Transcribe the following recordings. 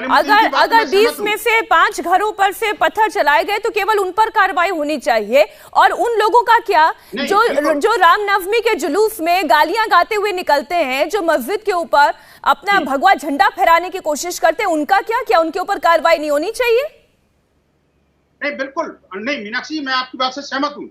अगर 20 में से 5 घरों पर से पत्थर चलाए गए तो केवल उन पर कार्रवाई होनी चाहिए, और उन लोगों का क्या जो रामनवमी के जुलूस में गालियां गाते हुए निकलते हैं, जो मस्जिद के ऊपर अपना भगवा झंडा फहराने की कोशिश करते हैं, उनका क्या उनके ऊपर कार्रवाई नहीं होनी चाहिए? नहीं, बिल्कुल नहीं मीनाक्षी, मैं आपकी बात से सहमत हूँ।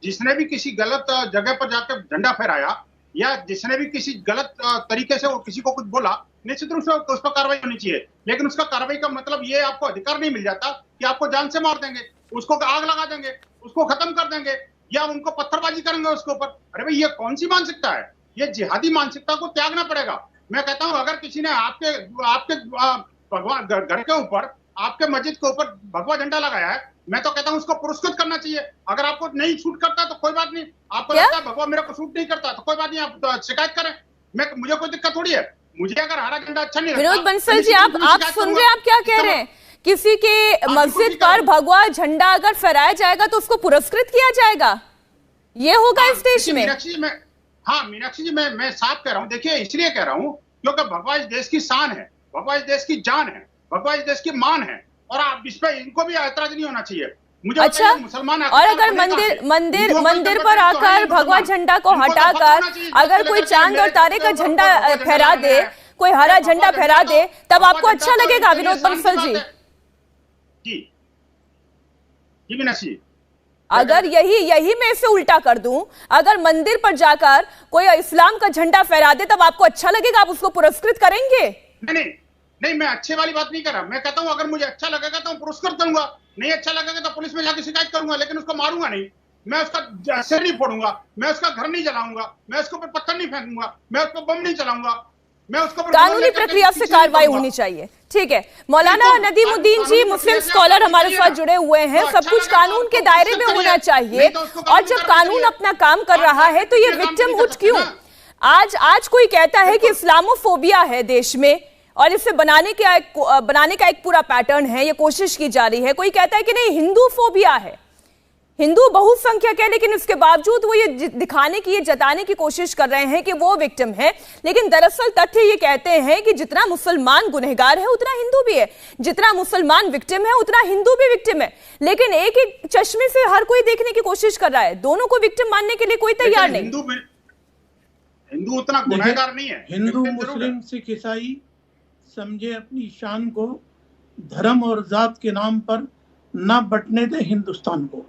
जिसने भी किसी गलत जगह पर जाकर झंडा फहराया या जिसने भी किसी गलत तरीके से किसी को कुछ बोला, निश्चित रूप से उस पर कार्रवाई होनी चाहिए। लेकिन उसका कार्रवाई का मतलब ये आपको अधिकार नहीं मिल जाता कि आपको जान से मार देंगे, उसको आग लगा देंगे, उसको खत्म कर देंगे या उनको पत्थरबाजी करेंगे उसके ऊपर। अरे भाई, ये कौन सी मानसिकता है? ये जिहादी मानसिकता को त्यागना पड़ेगा। मैं कहता हूं, अगर किसी ने आपके भगवान घर के ऊपर, आपके मस्जिद के ऊपर भगवा झंडा लगाया है, मैं तो कहता हूं उसको पुरस्कृत करना चाहिए। अगर आपको नहीं शूट करता तो कोई बात नहीं, आपको लगता है भगवा मेरे को शूट नहीं करता तो कोई बात नहीं, आप शिकायत करें, मुझे कोई दिक्कत थोड़ी है। मुझे अगर हरा झंडा अच्छा नहीं लगता। विनोद बंसल जी, आप सुन रहे हैं, आप क्या कह रहे हैं? किसी के मस्जिद पर भगवा झंडा अगर फहराया जाएगा तो उसको पुरस्कृत किया जाएगा, ये होगा इस देश में? मीनाक्षी जी, मैं साफ कह रहा हूँ। देखिए, इसलिए कह रहा हूँ क्योंकि भगवा इस देश की शान है, भगवा इस देश की जान है, भगवा इस देश की मान है, और आप इस पे इनको भी ऐतराज नहीं होना चाहिए। मुझे अच्छा, मुसलमान और अगर मंदिर पर आकर भगवा झंडा को हटाकर अगर कोई चांद और तारे का झंडा फहरा दे, कोई हरा झंडा फहरा दे, तब आपको अच्छा लगेगा विनोद बंसल जी? जी मीनाक्षी, अगर यही मैं इसे उल्टा कर दूं, अगर मंदिर पर जाकर कोई इस्लाम का झंडा फहरा दे, तब आपको अच्छा लगेगा? आप उसको पुरस्कृत करेंगे? नहीं, मैं अच्छे वाली बात नहीं कर रहा। मैं कहता हूं अगर मुझे अच्छा लगेगा तो पुरस्कृत करूंगा, नहीं अच्छा लगेगा तो पुलिस में जाकर शिकायत करूंगा, लेकिन उसको मारूंगा नहीं, मैं उसका सिर नहीं फोड़ूंगा, मैं उसका घर नहीं जलाऊंगा, मैं उसके ऊपर पत्थर नहीं फेंकूंगा, मैं उसको बम नहीं चलाऊंगा, मैं उसको कानूनी प्रक्रिया से कार्रवाई होनी चाहिए। ठीक है, मौलाना नदीमुद्दीन जी मुस्लिम स्कॉलर हमारे साथ जुड़े हुए हैं। सब कुछ कानून के दायरे में होना चाहिए, और जब कानून अपना काम कर रहा है तो ये विक्टिमहुड क्यों? आज कोई कहता है कि इस्लामोफोबिया है देश में और इसे बनाने का एक पूरा पैटर्न है, ये कोशिश की जा रही है। कोई कहता है कि नहीं, हिंदू फोबिया है, हिंदू बहुसंख्यक है, लेकिन इसके बावजूद वो ये दिखाने की, ये जताने की कोशिश कर रहे हैं कि वो विक्टिम है। लेकिन दरअसल तथ्य ये कहते हैं कि जितना मुसलमान गुनहगार है उतना हिंदू भी है, जितना मुसलमान विक्टिम है उतना हिंदू भी विक्टिम है। लेकिन एक एक चश्मे से हर कोई देखने की कोशिश कर रहा है, दोनों को विक्टिम मानने के लिए कोई तैयार नहीं। हिंदू उतना गुनहगार नहीं है। हिंदू, मुस्लिम, सिख, ईसाई समझे अपनी शान को धर्म और जात के नाम पर न बंटने दे हिंदुस्तान को।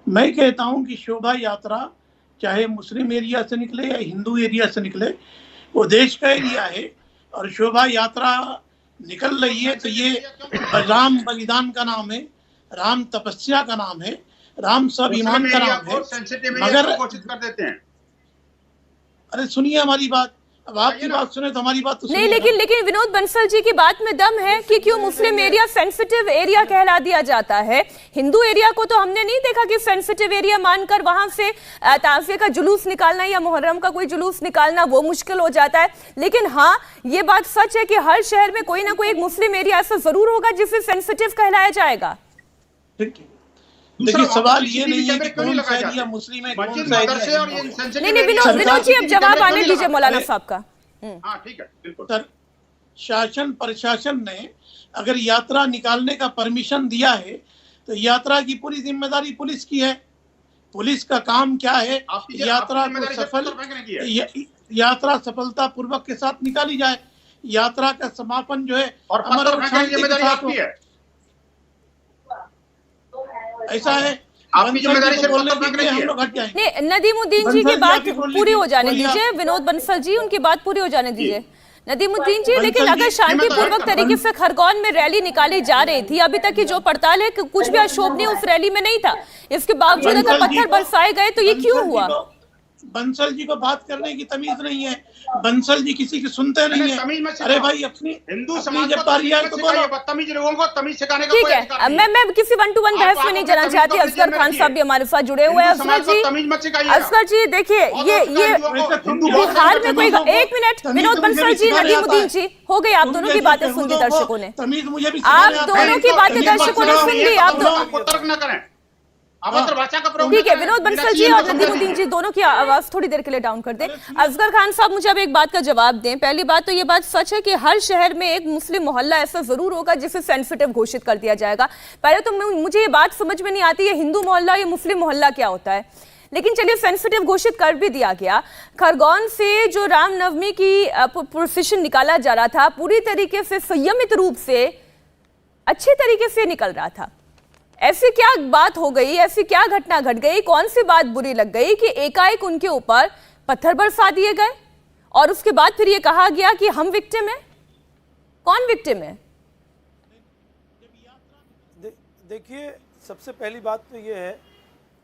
मैं कहता हूं कि शोभा यात्रा चाहे मुस्लिम एरिया से निकले या हिंदू एरिया से निकले, वो देश का एरिया है, और शोभा यात्रा निकल रही है तो ये राम बलिदान का नाम है, राम तपस्या का नाम है, राम स्वाभिमान का नाम है। मगर घोषित कर देते हैं। अरे सुनिए हमारी बात, अब आपकी बात सुने तो हमारी बात तो नहीं। लेकिन विनोद बंसल जी की बात में दम है कि क्यों मुस्लिम एरिया सेंसिटिव एरिया कहला दिया जाता है। हिंदू एरिया को तो हमने नहीं देखा कि सेंसिटिव एरिया मानकर वहां से ताज़िया का जुलूस निकालना या मुहर्रम का कोई जुलूस निकालना वो मुश्किल हो जाता है। लेकिन हाँ, ये बात सच है कि हर शहर में कोई ना कोई एक मुस्लिम एरिया ऐसा जरूर होगा जिसे सेंसिटिव कहलाया जाएगा। देखिए, सवाल ये नहीं है कि कौन सा एरिया मुस्लिम है, कौन सा एरिया नहीं। विनोद जी, अब जवाब आने दीजिए मौलाना साहब का। ठीक है, बिल्कुल। सर, शासन प्रशासन ने अगर यात्रा निकालने का परमिशन दिया है तो यात्रा की पूरी जिम्मेदारी पुलिस की है। पुलिस का काम क्या है, यात्रा को यात्रा सफलता पूर्वक के साथ निकाली जाए, यात्रा का समापन जो है और ऐसा है। आपकी जिम्मेदारी से हम लोग हट जाएंगे। नहीं, नदीमुद्दीन जी की बात पूरी हो जाने दीजिए। विनोद बंसल जी, उनकी बात पूरी हो जाने दीजिए। नदीमुद्दीन जी, लेकिन अगर शांतिपूर्वक तरीके से खरगोन में रैली निकाली जा रही थी, अभी तक की जो पड़ताल है कुछ भी अशोभनीय उस रैली में नहीं था, इसके बावजूद अगर पत्थर बरसाए गए तो ये क्यों हुआ? बंसल जी को बात करने की तमीज नहीं है, बंसल जी किसी की सुनते नहीं है। अरे भाई, अपनी हिंदू समाज को बदतमीज लोगों को तमीज सिखाने का ठीक है। मैं किसी 1-to-1 बहस में नहीं जाना चाहती। असगर खान साहब भी हमारे साथ जुड़े हुए हैं। असगर जी, देखिए, ये बिहार में कोई, एक मिनट, विनोद बंसल जी, नदीमुद्दीन जी, हो गई, आप दोनों की बातें सुन ली दर्शकों ने, आप दोनों की बातें दर्शकों ने सुन ली। आप दोनों तर्क न करें। अभद्र भाषा का प्रयोग। ठीक है, विनोद बंसल जी और नदीमुद्दीन जी दोनों की आवाज थोड़ी देर के लिए डाउन कर दें। असगर खान साहब, मुझे अब एक बात का जवाब दें। पहली बात तो ये बात सच है कि हर शहर में एक मुस्लिम मोहल्ला ऐसा जरूर होगा जिसे सेंसिटिव घोषित कर दिया जाएगा। पहले तो मुझे ये बात समझ में नहीं आती है हिंदू मोहल्ला या मुस्लिम मोहल्ला क्या होता है, लेकिन चलिए सेंसिटिव घोषित कर भी दिया गया। खरगोन से जो रामनवमी की प्रोसेशन निकाला जा रहा था पूरी तरीके से संयमित रूप से अच्छे तरीके से निकल रहा था। ऐसी क्या बात हो गई, ऐसी क्या घटना घट गई, कौन सी बात बुरी लग गई कि एकाएक उनके ऊपर पत्थर बरसा दिए गए और उसके बाद फिर ये कहा गया कि हम विक्टिम हैं? कौन विक्टिम है? देखिए, सबसे पहली बात तो ये है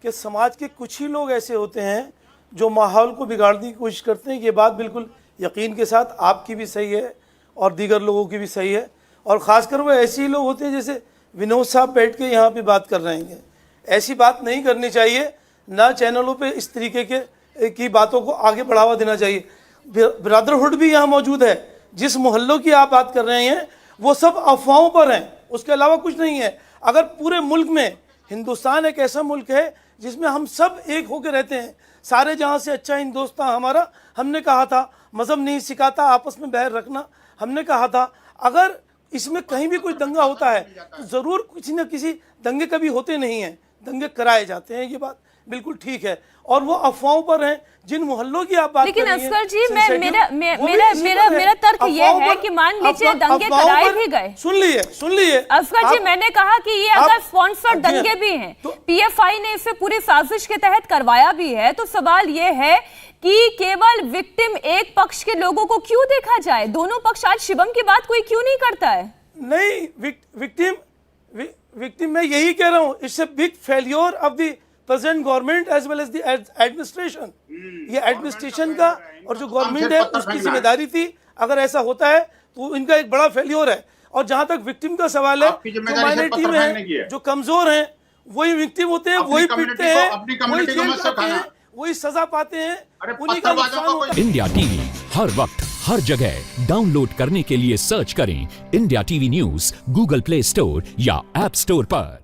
कि समाज के कुछ ही लोग ऐसे होते हैं जो माहौल को बिगाड़ने की कोशिश करते हैं। ये बात बिल्कुल यकीन के साथ आपकी भी सही है और दीगर लोगों की भी सही है, और ख़ासकर वो ऐसे ही लोग होते हैं जैसे विनोद साहब बैठ के यहाँ पे बात कर रहे हैं। ऐसी बात नहीं करनी चाहिए, ना चैनलों पे इस तरीके की बातों को आगे बढ़ावा देना चाहिए। ब्रदरहुड भी यहाँ मौजूद है। जिस मोहल्लों की आप बात कर रहे हैं वो सब अफवाहों पर हैं, उसके अलावा कुछ नहीं है। अगर पूरे मुल्क में, हिंदुस्तान एक ऐसा मुल्क है जिसमें हम सब एक होकर रहते हैं, सारे जहाँ से अच्छा हिंदुस्तान हमारा। हमने कहा था मज़हब नहीं सिखाता आपस में बैर रखना, हमने कहा था अगर इसमें कहीं भी कोई दंगा होता है तो ज़रूर किसी न किसी दंगे कभी होते नहीं हैं, दंगे कराए जाते हैं, ये बात बिल्कुल ठीक है। और वो अफवाहों पर हैं जिन मोहल्लों की आप बात कर रही हैं। लेकिन असगर जी, मेरा तर्क ये है कि मान लीजिए दंगे कराए भी गए। सुन लिए असगर जी, मैंने कहा कि ये अगर स्पॉन्सर्ड दंगे भी हैं, पीएफआई ने इसे पूरी साजिश के तहत करवाया भी है, तो सवाल ये है कि केवल विक्टिम एक पक्ष के लोगों को क्यों देखा जाए? दोनों पक्ष, आज शिवम की बात कोई क्यों नहीं करता है? नहीं, विक्टिम मैं यही कह रहा हूँ, it's a big failure of the present government as well as the administration. ये एडमिनिस्ट्रेशन का और जो गवर्नमेंट है उसकी जिम्मेदारी थी। अगर ऐसा होता है तो इनका एक बड़ा फेलियर है। और जहां तक विक्टिम का सवाल है, जो माइनॉरिटी में है, जो कमजोर हैं, वही विक्टिम होते हैं, वही पिटते हैं, वही जेल जाते हैं, वही सजा पाते हैं, उन्हीं का नुकसान होता है। इंडिया टीवी हर वक्त हर जगह डाउनलोड करने के लिए सर्च करें India TV news Google play store या ऐप स्टोर पर।